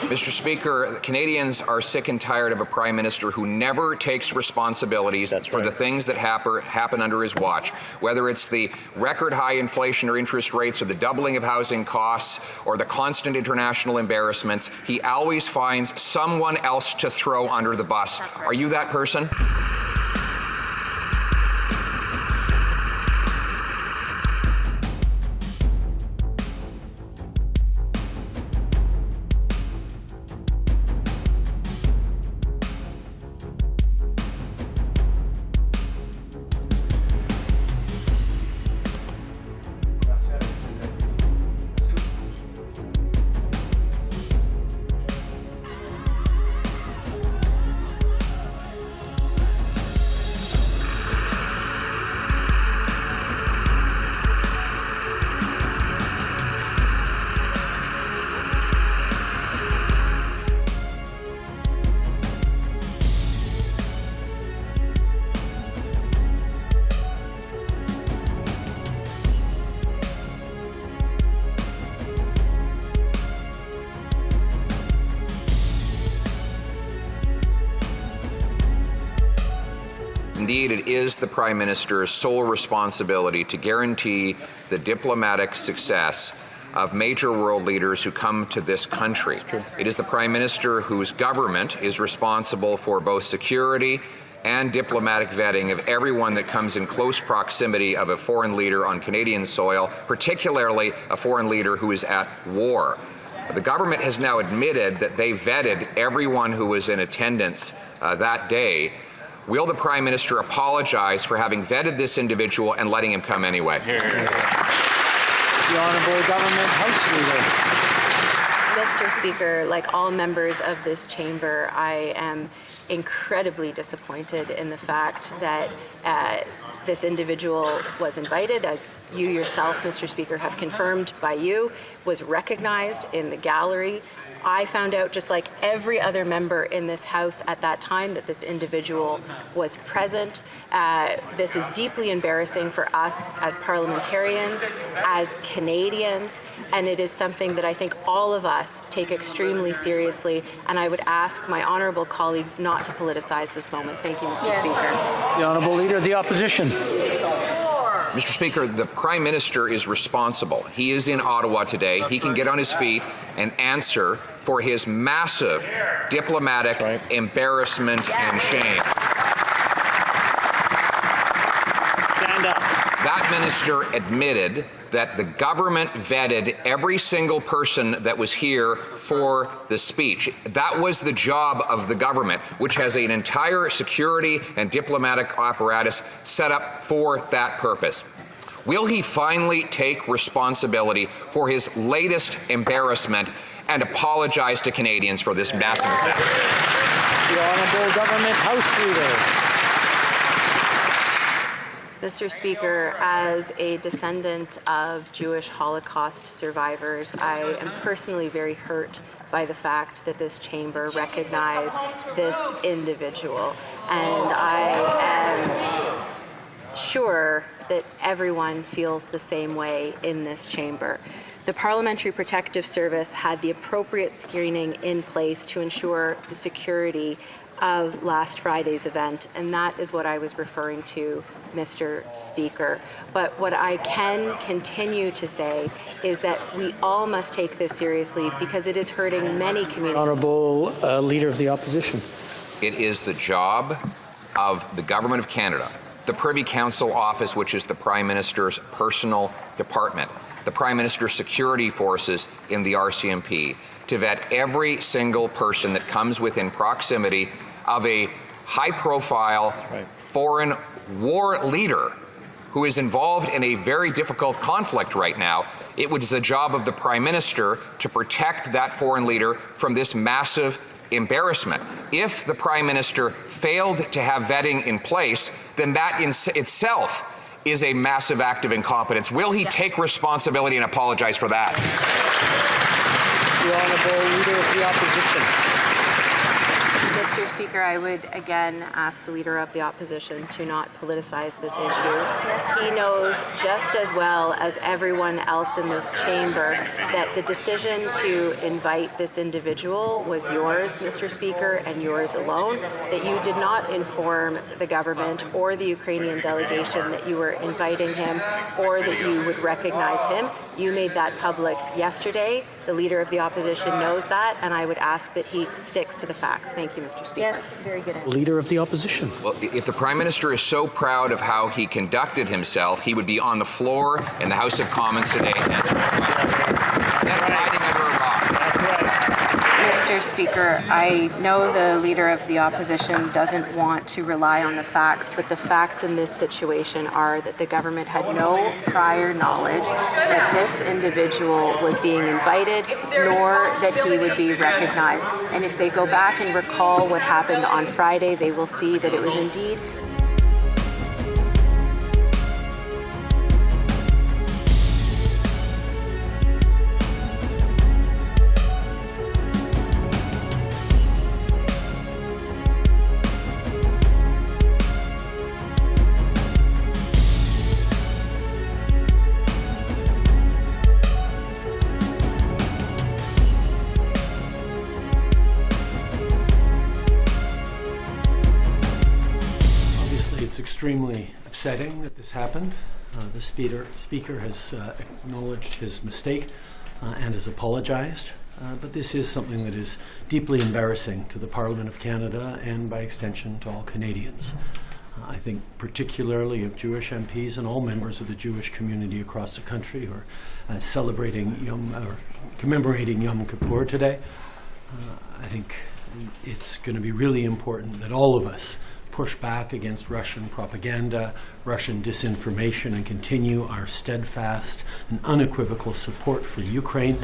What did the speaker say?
Mr. Speaker, Canadians are sick and tired of a Prime Minister who never takes responsibilities for the things that happen under his watch, whether it's the record high inflation or interest rates or the doubling of housing costs or the constant international embarrassments. He always finds someone else to throw under the bus. Are you that person? Indeed, it is the Prime Minister's sole responsibility to guarantee the diplomatic success of major world leaders who come to this country. It is the Prime Minister whose government is responsible for both security and diplomatic vetting of everyone that comes in close proximity of a foreign leader on Canadian soil, particularly a foreign leader who is at war. The government has now admitted that they vetted everyone who was in attendance that day. Will the Prime Minister apologize for having vetted this individual and letting him come anyway? The Honourable Government House Leader. Mr. Speaker, like all members of this chamber, I am incredibly disappointed in the fact that this individual was invited, as you yourself, Mr. Speaker, have confirmed by you, was recognized in the gallery. I found out, just like every other member in this House at that time, that this individual was present. This is deeply embarrassing for us as parliamentarians, as Canadians, and it is something that I think all of us take extremely seriously, and I would ask my honourable colleagues not to politicize this moment. Thank you, Mr. Speaker. The Honourable Leader of the Opposition. Mr. Speaker, the Prime Minister is responsible. He is in Ottawa today. He can get on his feet and answer for his massive diplomatic embarrassment and shame. Stand up. That minister admitted that the government vetted every single person that was here for the speech. That was the job of the government, which has an entire security and diplomatic apparatus set up for that purpose. Will he finally take responsibility for his latest embarrassment and apologize to Canadians for this massive attack? The Honourable Government House Leader. Mr. Speaker, as a descendant of Jewish Holocaust survivors, I am personally very hurt by the fact that this chamber recognized this individual. And I am sure that everyone feels the same way in this chamber. The Parliamentary Protective Service had the appropriate screening in place to ensure the security of last Friday's event, and that is what I was referring to, Mr. Speaker. But what I can continue to say is that we all must take this seriously because it is hurting many communities. Honourable Leader of the Opposition. It is the job of the Government of Canada, the Privy Council Office, which is the Prime Minister's personal department, the Prime Minister's security forces in the RCMP, to vet every single person that comes within proximity of a high-profile foreign war leader who is involved in a very difficult conflict right now. It was the job of the Prime Minister to protect that foreign leader from this massive embarrassment. If the Prime Minister failed to have vetting in place, then that in itself is a massive act of incompetence. Will he take responsibility and apologize for that? The Honourable Leader of the Opposition. Mr. Speaker, I would again ask the Leader of the Opposition to not politicize this issue. He knows just as well as everyone else in this chamber that the decision to invite this individual was yours, Mr. Speaker, and yours alone, that you did not inform the government or the Ukrainian delegation that you were inviting him or that you would recognize him. You made that public yesterday. The Leader of the Opposition knows that, and I would ask that he sticks to the facts. Thank you, Mr. Speaker. Yes, very good. Leader of the Opposition. Well, if the Prime Minister is so proud of how he conducted himself, he would be on the floor in the House of Commons today answering questions. Instead of hiding under a rock. Mr. Speaker, I know the Leader of the Opposition doesn't want to rely on the facts, but the facts in this situation are that the government had no prior knowledge that this individual was being invited, nor that he would be recognized. And if they go back and recall what happened on Friday, they will see that it was indeed It's extremely upsetting that this happened. The Speaker has acknowledged his mistake and has apologized. But this is something that is deeply embarrassing to the Parliament of Canada and by extension to all Canadians. I think particularly of Jewish MPs and all members of the Jewish community across the country who are commemorating Yom Kippur today. I think it's going to be really important that all of us push back against Russian propaganda, Russian disinformation, and continue our steadfast and unequivocal support for Ukraine.